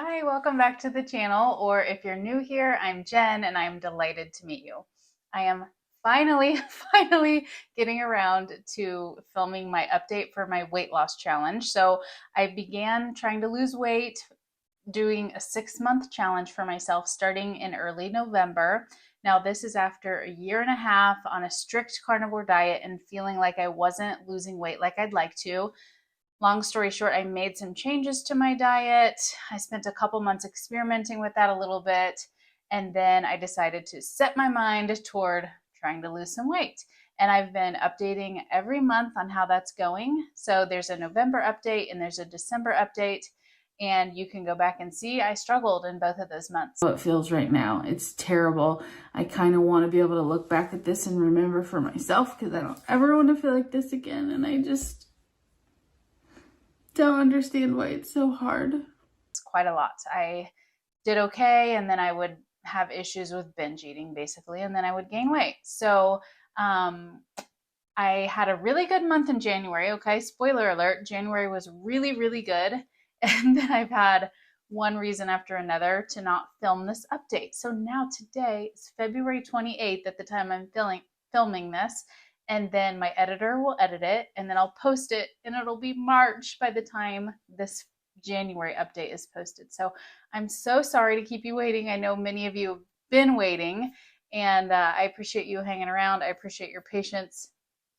Hi, welcome back to the channel, or if you're new here, I'm Jen and I'm delighted to meet you. I am finally, finally getting around to filming my update for my weight loss challenge. So I began trying to lose weight, doing a 6-month challenge for myself starting in early November. Now, this is after a year and a half on a strict carnivore diet and feeling like I wasn't losing weight like I'd like to. Long story short, I made some changes to my diet. I spent a couple months experimenting with that a little bit. And then I decided to set my mind toward trying to lose some weight. And I've been updating every month on how that's going. So there's a November update and there's a December update. And you can go back and see I struggled in both of those months. How it feels right now. It's terrible. I kind of want to be able to look back at this and remember for myself because I don't ever want to feel like this again. And I just don't understand why it's so hard. It's quite a lot. I did okay, and then I would have issues with binge eating basically, and then I would gain weight. So I had a really good month in January. Okay, spoiler alert, January was really, really good. And then I've had one reason after another to not film this update. So now today is February 28th at the time I'm filming this. And then my editor will edit it and then I'll post it and it'll be March by the time this January update is posted. So I'm so sorry to keep you waiting. I know many of you have been waiting and I appreciate you hanging around. I appreciate your patience.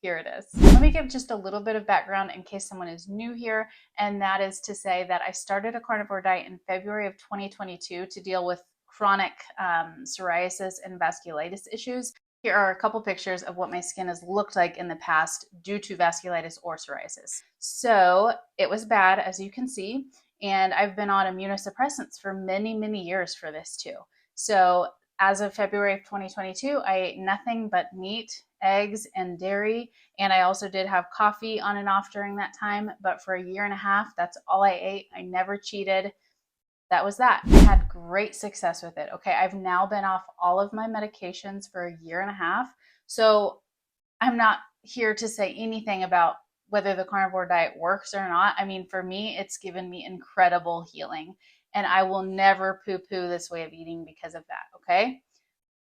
Here it is. Let me give just a little bit of background in case someone is new here, and that is to say that I started a carnivore diet in February of 2022 to deal with chronic psoriasis and vasculitis issues. Here are a couple pictures of what my skin has looked like in the past due to vasculitis or psoriasis. So it was bad, as you can see, and I've been on immunosuppressants for many, many years for this too. So as of February of 2022, I ate nothing but meat, eggs, and dairy. And I also did have coffee on and off during that time. But for a year and a half, that's all I ate. I never cheated. That was that. I had great success with it. Okay, I've now been off all of my medications for a year and a half. So I'm not here to say anything about whether the carnivore diet works or not. I mean, for me, it's given me incredible healing. And I will never poo-poo this way of eating because of that, okay?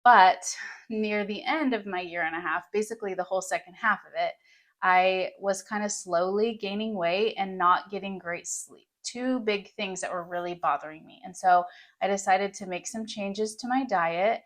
But near the end of my year and a half, basically the whole second half of it, I was kind of slowly gaining weight and not getting great sleep. Two big things that were really bothering me. And so I decided to make some changes to my diet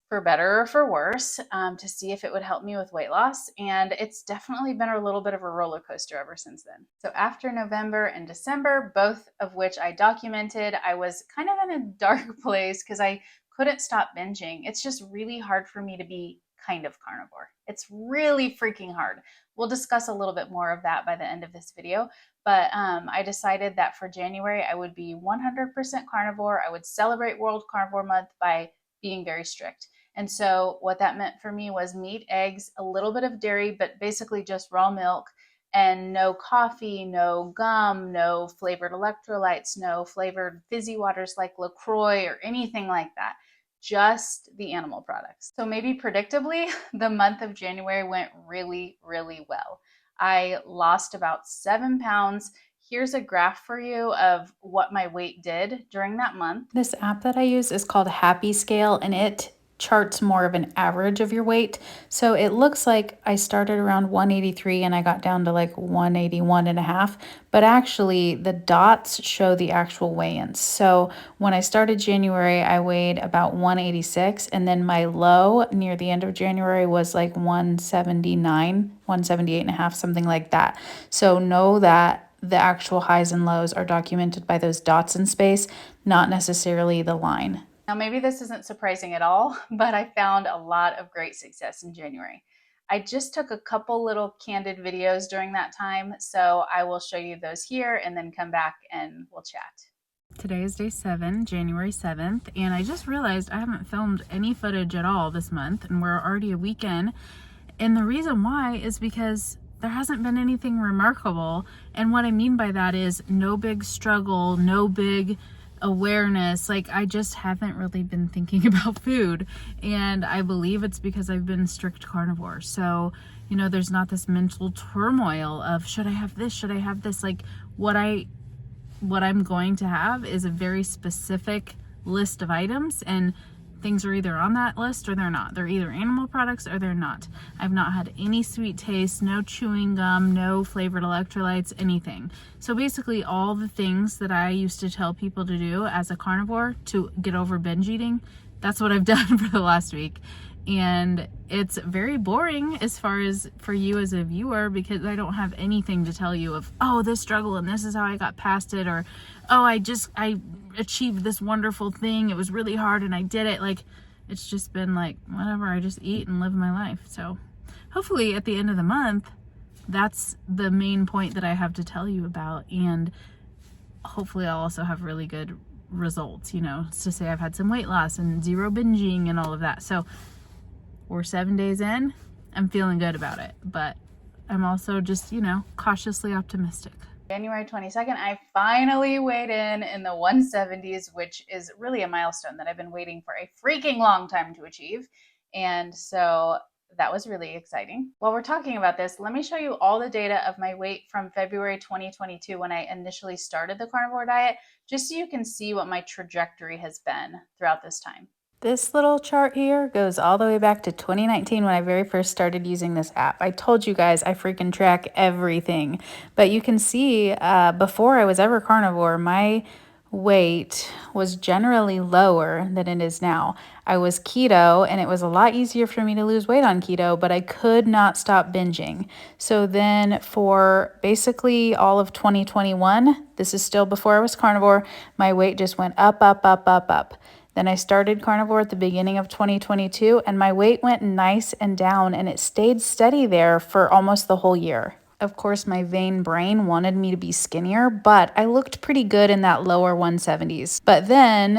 for better or for worse, to see if it would help me with weight loss. And it's definitely been a little bit of a roller coaster ever since then. So after November and December, both of which I documented, I was kind of in a dark place because I couldn't stop binging. It's just really hard for me to be kind of carnivore. It's really freaking hard. We'll discuss a little bit more of that by the end of this video. But I decided that for January, I would be 100% carnivore. I would celebrate World Carnivore Month by being very strict. And so what that meant for me was meat, eggs, a little bit of dairy, but basically just raw milk, and no coffee, no gum, no flavored electrolytes, no flavored fizzy waters like LaCroix or anything like that. Just the animal products. So maybe predictably, the month of January went really, really well. I lost about 7 pounds. Here's a graph for you of what my weight did during that month. This app that I use is called Happy Scale, and it charts more of an average of your weight. So it looks like I started around 183 and I got down to like 181 and a half, but actually the dots show the actual weigh-ins. So when I started January, I weighed about 186, and then my low near the end of January was like 179, 178 and a half, something like that. So know that the actual highs and lows are documented by those dots in space, not necessarily the line. Now, maybe this isn't surprising at all, but I found a lot of great success in January. I just took a couple little candid videos during that time, so I will show you those here and then come back and we'll chat. Today is day 7, January 7th, and I just realized I haven't filmed any footage at all this month, and we're already a week in. And the reason why is because there hasn't been anything remarkable. And what I mean by that is no big struggle, no big awareness. Like, I just haven't really been thinking about food, and I believe it's because I've been strict carnivore. So, you know, there's not this mental turmoil of should I have this, should I have this. Like, what I what I'm going to have is a very specific list of items, and things are either on that list or they're not. They're either animal products or they're not. I've not had any sweet taste, no chewing gum, no flavored electrolytes, anything. So basically all the things that I used to tell people to do as a carnivore to get over binge eating, that's what I've done for the last week. And it's very boring as far as for you as a viewer, because I don't have anything to tell you of, oh, this struggle and this is how I got past it, or oh, I achieved this wonderful thing, it was really hard and I did it. Like, it's just been like, whatever, I just eat and live my life. So hopefully at the end of the month, that's the main point that I have to tell you about, and hopefully I'll also have really good results, you know, to say I've had some weight loss and zero binging and all of that. So we're 7 days in, I'm feeling good about it, but I'm also just, you know, cautiously optimistic. January 22nd, I finally weighed in the 170s, which is really a milestone that I've been waiting for a freaking long time to achieve. And so that was really exciting. While we're talking about this, let me show you all the data of my weight from February 2022 when I initially started the carnivore diet, just so you can see what my trajectory has been throughout this time. This little chart here goes all the way back to 2019 when I very first started using this app. I told you guys I freaking track everything. But you can see before I was ever carnivore, my weight was generally lower than it is now. I was keto and it was a lot easier for me to lose weight on keto, but I could not stop binging. So then for basically all of 2021, this is still before I was carnivore, my weight just went up, up, up, up, up. Then I started carnivore at the beginning of 2022, and my weight went nice and down, and it stayed steady there for almost the whole year. Of course, my vain brain wanted me to be skinnier, but I looked pretty good in that lower 170s. But then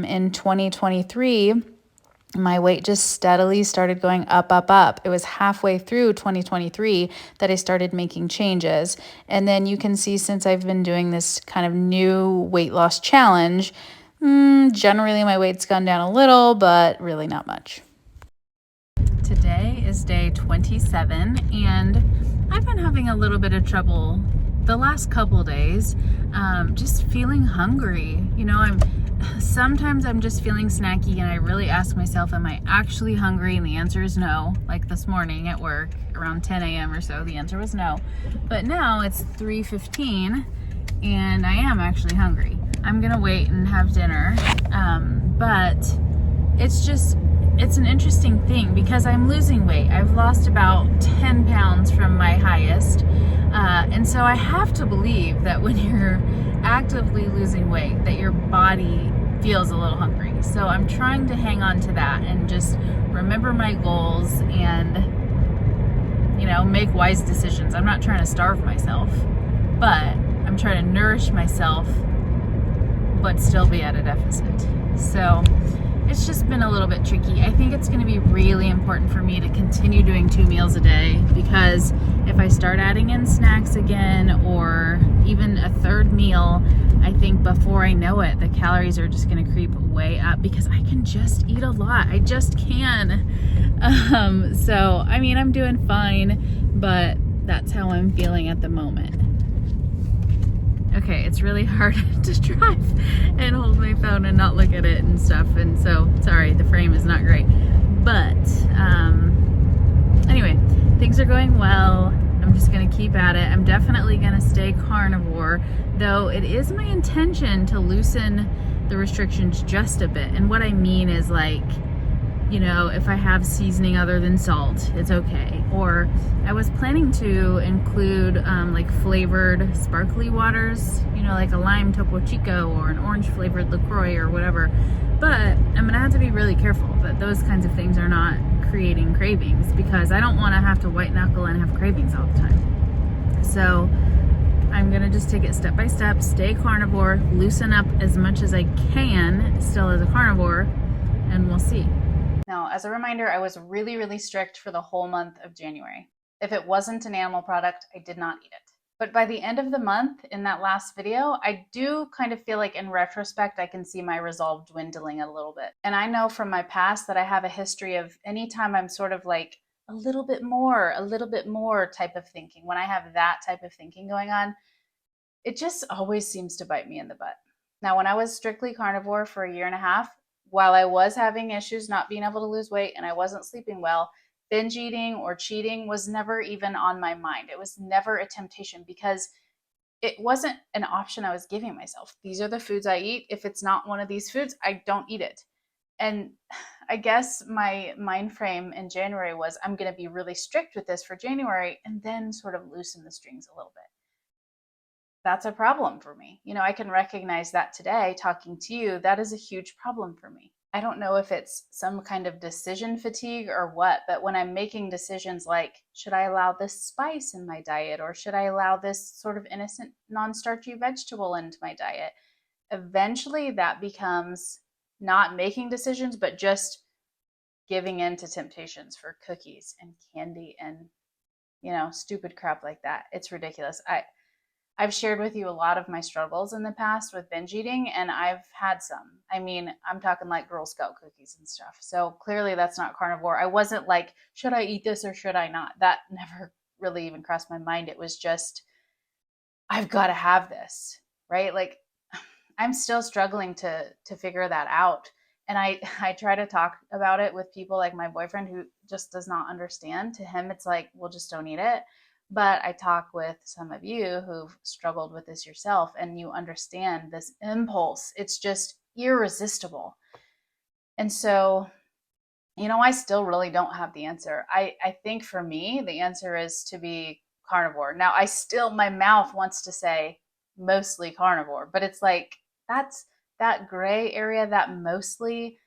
in 2023, my weight just steadily started going up, up, up. It was halfway through 2023 that I started making changes. And then you can see, since I've been doing this kind of new weight loss challenge, generally my weight's gone down a little, but really not much. Today is day 27, and I've been having a little bit of trouble the last couple days, just feeling hungry. You know, sometimes I'm just feeling snacky, and I really ask myself, am I actually hungry? And the answer is no. Like this morning at work around 10 a.m. or so, the answer was no. But now it's 3:15 and I am actually hungry. I'm gonna wait and have dinner, but it's an interesting thing because I'm losing weight. I've lost about 10 pounds from my highest, and so I have to believe that when you're actively losing weight, that your body feels a little hungry. So I'm trying to hang on to that and just remember my goals and, you know, make wise decisions. I'm not trying to starve myself, but I'm trying to nourish myself but still be at a deficit. So it's just been a little bit tricky. I think it's going to be really important for me to continue doing 2 meals a day, because if I start adding in snacks again or even a third meal, I think before I know it, the calories are just going to creep way up because I can just eat a lot. I just can. So, I mean, I'm doing fine, but that's how I'm feeling at the moment. Okay, it's really hard to drive and hold my phone and not look at it and stuff, and so sorry, the frame is not great, but anyway, things are going well. I'm just gonna keep at it. I'm definitely gonna stay carnivore, though it is my intention to loosen the restrictions just a bit. And what I mean is, like, you know, if I have seasoning other than salt, it's okay. Or I was planning to include like flavored sparkly waters, you know, like a lime Topo Chico or an orange flavored LaCroix or whatever. But I'm gonna have to be really careful that those kinds of things are not creating cravings, because I don't wanna have to white knuckle and have cravings all the time. So I'm gonna just take it step by step, stay carnivore, loosen up as much as I can still as a carnivore, and we'll see. Now, as a reminder, I was really, really strict for the whole month of January. If it wasn't an animal product, I did not eat it. But by the end of the month, in that last video, I do kind of feel like in retrospect, I can see my resolve dwindling a little bit. And I know from my past that I have a history of anytime I'm sort of like a little bit more type of thinking, when I have that type of thinking going on, it just always seems to bite me in the butt. Now, when I was strictly carnivore for a year and a half, while I was having issues not being able to lose weight and I wasn't sleeping well, binge eating or cheating was never even on my mind. It was never a temptation because it wasn't an option I was giving myself. These are the foods I eat. If it's not one of these foods, I don't eat it. And I guess my mind frame in January was I'm going to be really strict with this for January and then sort of loosen the strings a little bit. That's a problem for me. I can recognize that today talking to you. That is a huge problem for me. I don't know if it's some kind of decision fatigue or what, but when I'm making decisions like, should I allow this spice in my diet or should I allow this sort of innocent non starchy vegetable into my diet? Eventually that becomes not making decisions, but just giving in to temptations for cookies and candy and, stupid crap like that. It's ridiculous. I've shared with you a lot of my struggles in the past with binge eating, and I've had some. I mean, I'm talking like Girl Scout cookies and stuff. So clearly that's not carnivore. I wasn't like, should I eat this or should I not? That never really even crossed my mind. It was just, I've got to have this, right? Like I'm still struggling to figure that out. And I try to talk about it with people like my boyfriend who just does not understand. To him, it's like, well, just don't eat it. But I talk with some of you who've struggled with this yourself and you understand this impulse. It's just irresistible. And so, I still really don't have the answer. I think for me, the answer is to be carnivore. Now, my mouth wants to say mostly carnivore, but it's like, that's that gray area, that mostly,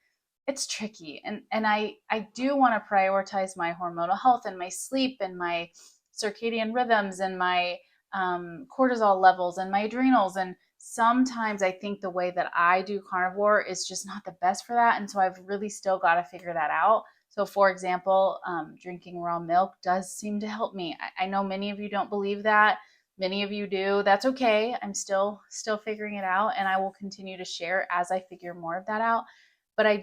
it's tricky. And I do want to prioritize my hormonal health and my sleep and my circadian rhythms and my cortisol levels and my adrenals. And sometimes I think the way that I do carnivore is just not the best for that. And so I've really still got to figure that out. So, for example, drinking raw milk does seem to help me. I know many of you don't believe that. Many of you do. That's okay. I'm still figuring it out, and I will continue to share as I figure more of that out. But I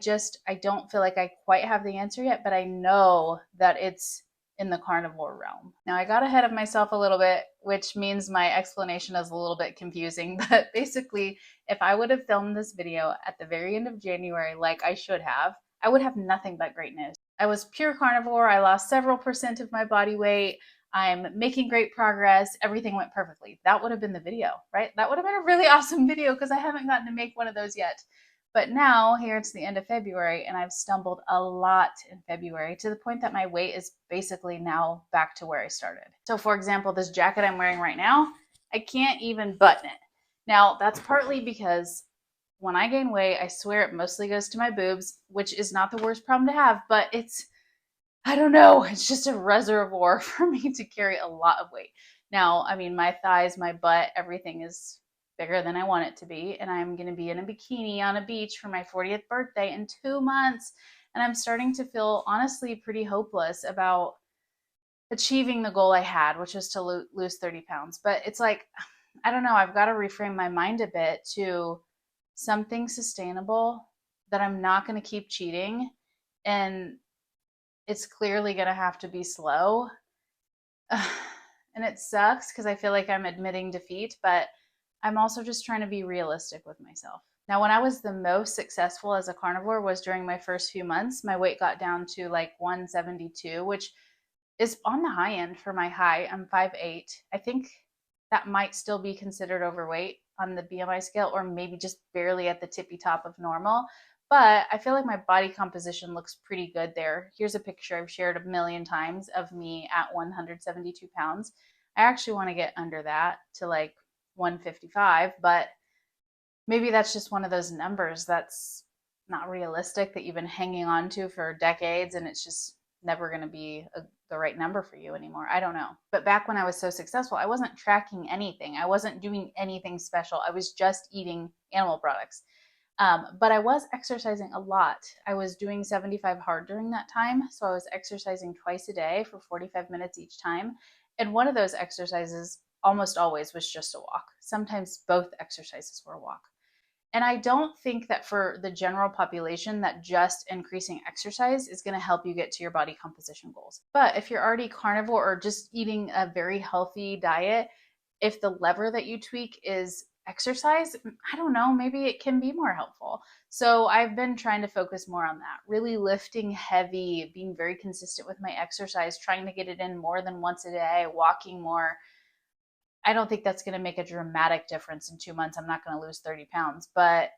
don't feel like I quite have the answer yet, but I know that it's in the carnivore realm. Now, I got ahead of myself a little bit, which means my explanation is a little bit confusing. But basically, if I would have filmed this video at the very end of January, like I should have, I would have nothing but great news. I was pure carnivore. I lost several percent of my body weight. I'm making great progress. Everything went perfectly. That would have been the video, right? That would have been a really awesome video because I haven't gotten to make one of those yet. But now, here it's the end of February, and I've stumbled a lot in February to the point that my weight is basically now back to where I started. So, for example, this jacket I'm wearing right now, I can't even button it. Now, that's partly because when I gain weight, I swear it mostly goes to my boobs, which is not the worst problem to have, but I don't know, it's just a reservoir for me to carry a lot of weight. Now, I mean, my thighs, my butt, everything is bigger than I want it to be. And I'm going to be in a bikini on a beach for my 40th birthday in 2 months. And I'm starting to feel honestly pretty hopeless about achieving the goal I had, which was to lose 30 pounds. But it's like, I don't know, I've got to reframe my mind a bit to something sustainable that I'm not going to keep cheating. And it's clearly going to have to be slow. And it sucks because I feel like I'm admitting defeat, but I'm also just trying to be realistic with myself. Now, when I was the most successful as a carnivore was during my first few months. My weight got down to like 172, which is on the high end for my height. I'm 5'8". I think that might still be considered overweight on the BMI scale, or maybe just barely at the tippy top of normal. But I feel like my body composition looks pretty good there. Here's a picture I've shared a million times of me at 172 pounds. I actually want to get under that to like 155, but maybe that's just one of those numbers that's not realistic that you've been hanging on to for decades, and it's just never going to be the right number for you anymore. I don't know. But back when I was so successful, I wasn't tracking anything. I wasn't doing anything special. I was just eating animal products. But I was exercising a lot. I was doing 75 hard during that time. So I was exercising twice a day for 45 minutes each time. And one of those exercises almost always was just a walk. Sometimes both exercises were a walk. And I don't think that for the general population that just increasing exercise is going to help you get to your body composition goals. But if you're already carnivore or just eating a very healthy diet, if the lever that you tweak is exercise, I don't know, maybe it can be more helpful. So I've been trying to focus more on that, really lifting heavy, being very consistent with my exercise, trying to get it in more than once a day, walking more. I don't think that's going to make a dramatic difference in 2 months. I'm not going to lose 30 pounds, but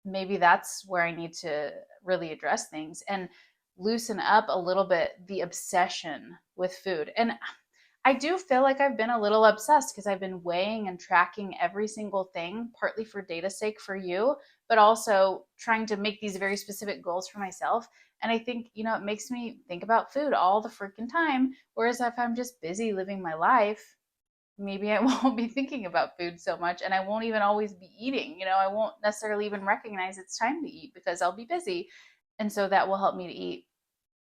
maybe that's where I need to really address things and loosen up a little bit the obsession with food. And I do feel like I've been a little obsessed because I've been weighing and tracking every single thing, partly for data's sake for you, but also trying to make these very specific goals for myself. And I think, it makes me think about food all the freaking time. Whereas if I'm just busy living my life, maybe I won't be thinking about food so much and I won't even always be eating. I won't necessarily even recognize it's time to eat because I'll be busy. And so that will help me to eat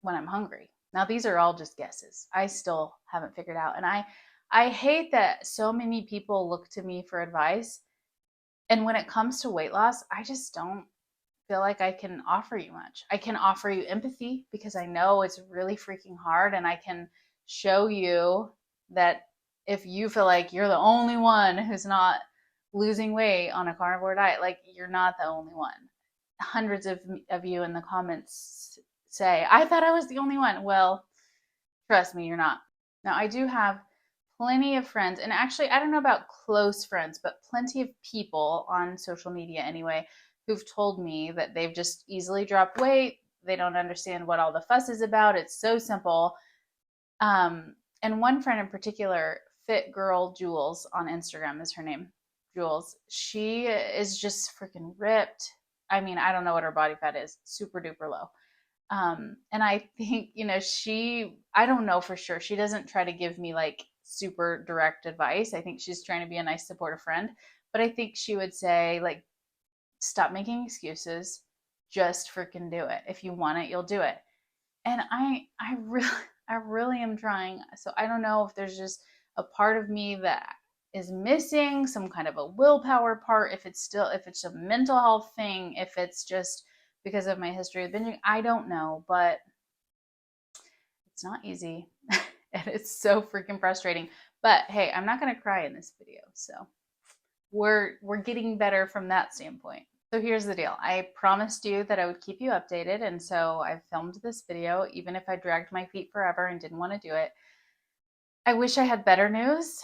when I'm hungry. Now, these are all just guesses. I still haven't figured out. And I hate that so many people look to me for advice. And when it comes to weight loss, I just don't feel like I can offer you much. I can offer you empathy because I know it's really freaking hard, and I can show you that if you feel like you're the only one who's not losing weight on a carnivore diet, like you're not the only one. Hundreds of you in the comments say, I thought I was the only one. Well, trust me, you're not. Now, I do have plenty of friends, and actually, I don't know about close friends, but plenty of people on social media anyway, who've told me that they've just easily dropped weight. They don't understand what all the fuss is about. It's so simple. And one friend in particular, Fit Girl Jules on Instagram is her name. Jules. She is just freaking ripped. I mean, I don't know what her body fat is, super duper low. And I think, I don't know for sure. She doesn't try to give me like super direct advice. I think she's trying to be a nice, supportive friend. But I think she would say, like, stop making excuses. Just freaking do it. If you want it, you'll do it. And I really, I really am trying. So I don't know if there's just a part of me that is missing some kind of a willpower part, if it's a mental health thing, if it's just because of my history of binging. I don't know, but it's not easy and it's so freaking frustrating. But hey, I'm not going to cry in this video. So we're getting better from that standpoint. So here's the deal. I promised you that I would keep you updated, and so I filmed this video, even if I dragged my feet forever and didn't want to do it. I wish I had better news.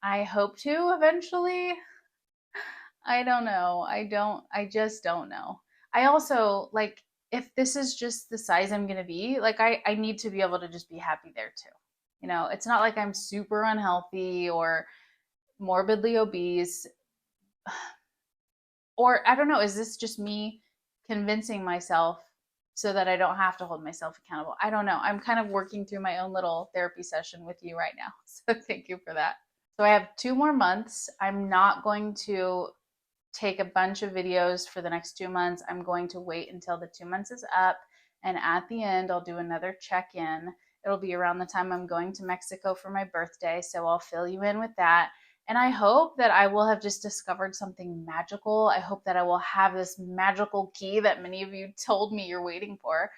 I hope to eventually. I don't know. I just don't know. I also, like, if this is just the size I'm going to be, like, I need to be able to just be happy there too. It's not like I'm super unhealthy or morbidly obese. Or I don't know, is this just me convincing myself so that I don't have to hold myself accountable? I don't know. I'm kind of working through my own little therapy session with you right now. So thank you for that. So I have 2 more months. I'm not going to take a bunch of videos for the next 2 months. I'm going to wait until the 2 months is up. And at the end, I'll do another check-in. It'll be around the time I'm going to Mexico for my birthday. So I'll fill you in with that. And I hope that I will have just discovered something magical. I hope that I will have this magical key that many of you told me you're waiting for.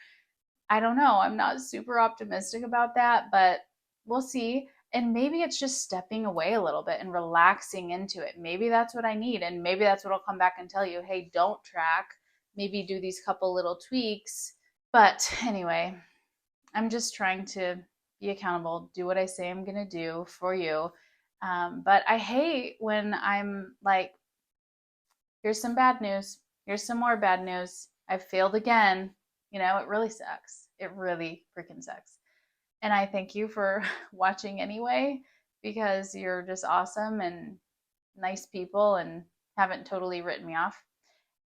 I don't know. I'm not super optimistic about that, but we'll see. And maybe it's just stepping away a little bit and relaxing into it. Maybe that's what I need. And maybe that's what I'll come back and tell you. Hey, don't track. Maybe do these couple little tweaks. But anyway, I'm just trying to be accountable, do what I say I'm going to do for you. But I hate when I'm like, here's some bad news. Here's some more bad news. I've failed again. It really sucks. It really freaking sucks. And I thank you for watching anyway, because you're just awesome and nice people and haven't totally written me off.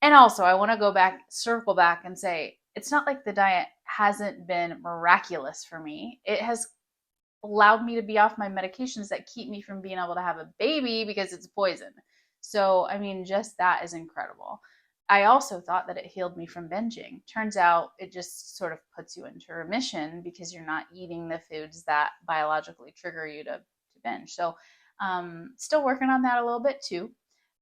And also, I want to circle back and say, it's not like the diet hasn't been miraculous for me. It has allowed me to be off my medications that keep me from being able to have a baby because it's poison. So, I mean, just that is incredible. I also thought that it healed me from binging. Turns out it just sort of puts you into remission because you're not eating the foods that biologically trigger you to binge. So, still working on that a little bit too.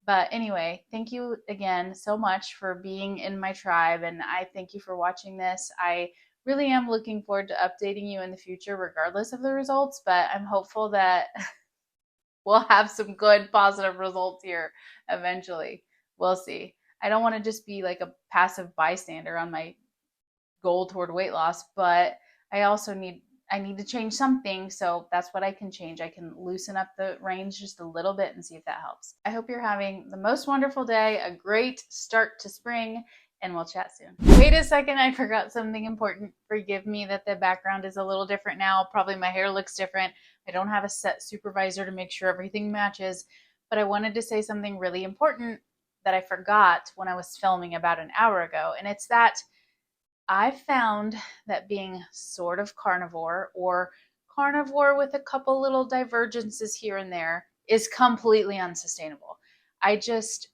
But anyway, thank you again so much for being in my tribe. And I thank you for watching this. I really am looking forward to updating you in the future, regardless of the results. But I'm hopeful that we'll have some good positive results here eventually. We'll see. I don't want to just be like a passive bystander on my goal toward weight loss, but I need to change something, so that's what I can change. I can loosen up the reins just a little bit and see if that helps. I hope you're having the most wonderful day, a great start to spring, and we'll chat soon. Wait a second, I forgot something important. Forgive me that the background is a little different now. Probably my hair looks different. I don't have a set supervisor to make sure everything matches, but I wanted to say something really important that I forgot when I was filming about an hour ago, and it's that I found that being sort of carnivore or carnivore with a couple little divergences here and there is completely unsustainable. I just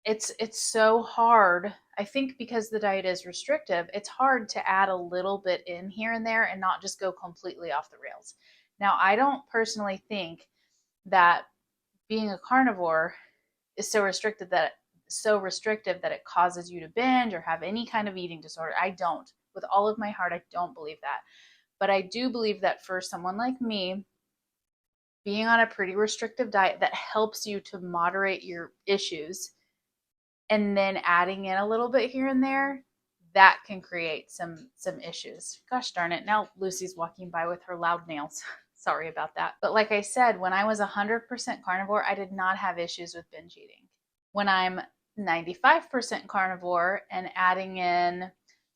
it's so hard. I think because the diet is restrictive, it's hard to add a little bit in here and there and not just go completely off the rails. Now, I don't personally think that being a carnivore is so restrictive that it causes you to binge or have any kind of eating disorder. I don't. With all of my heart, I don't believe that. But I do believe that for someone like me, being on a pretty restrictive diet that helps you to moderate your issues and then adding in a little bit here and there, that can create some issues. Gosh darn it. Now Lucy's walking by with her loud nails. Sorry about that. But like I said, when I was 100% carnivore, I did not have issues with binge eating. When I'm 95% carnivore and adding in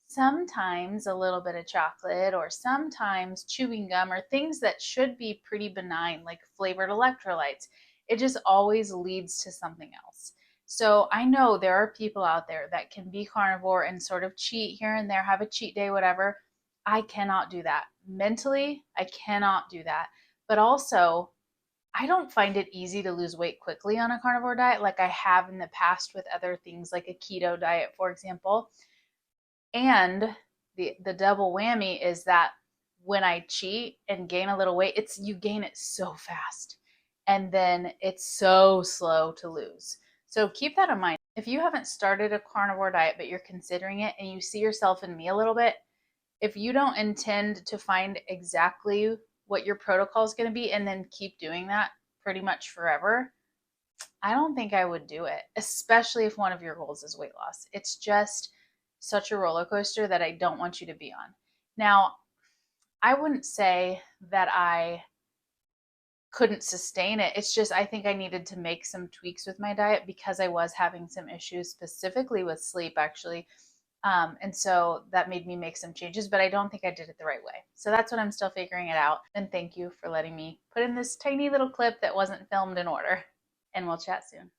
sometimes a little bit of chocolate or sometimes chewing gum or things that should be pretty benign, like flavored electrolytes, it just always leads to something else. So I know there are people out there that can be carnivore and sort of cheat here and there, have a cheat day, whatever. I cannot do that. Mentally, I cannot do that. But also, I don't find it easy to lose weight quickly on a carnivore diet like I have in the past with other things like a keto diet, for example. And the double whammy is that when I cheat and gain a little weight, it's you gain it so fast. And then it's so slow to lose. So keep that in mind. If you haven't started a carnivore diet, but you're considering it and you see yourself in me a little bit, if you don't intend to find exactly what your protocol is going to be and then keep doing that pretty much forever, I don't think I would do it, especially if one of your goals is weight loss. It's just such a roller coaster that I don't want you to be on. Now, I wouldn't say that I couldn't sustain it. It's just I think I needed to make some tweaks with my diet because I was having some issues specifically with sleep, actually. And so that made me make some changes, but I don't think I did it the right way. So that's what I'm still figuring it out. And thank you for letting me put in this tiny little clip that wasn't filmed in order. And we'll chat soon.